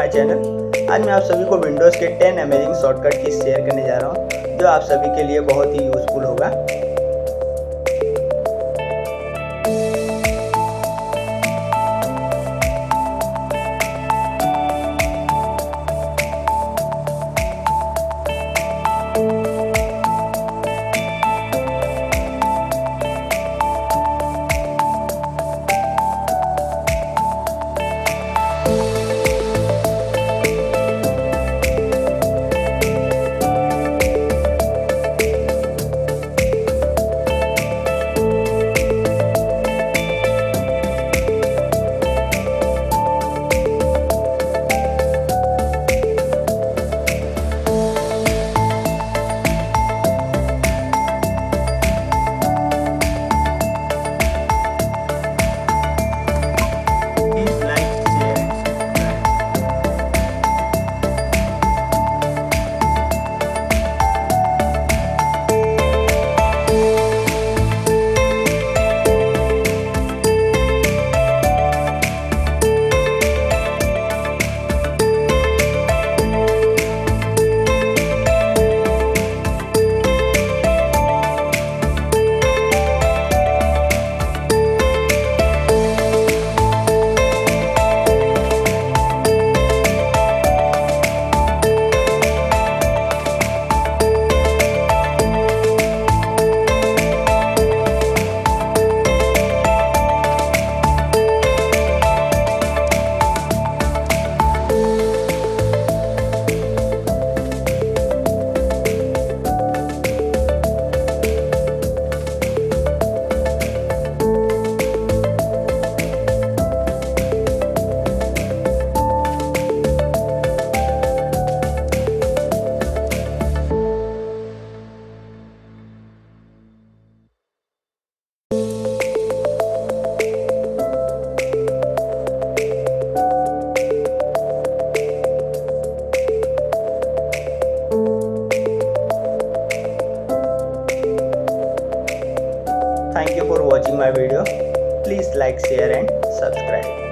My channel. आज मैं आप सभी को विंडोज़ के 10 अमेजिंग शॉर्टकट की शेयर करने जा रहा हूँ जो आप सभी के लिए बहुत ही यूज़फुल होगा। Please like, share and subscribe. Thank you for watching my video. Please like, share and subscribe.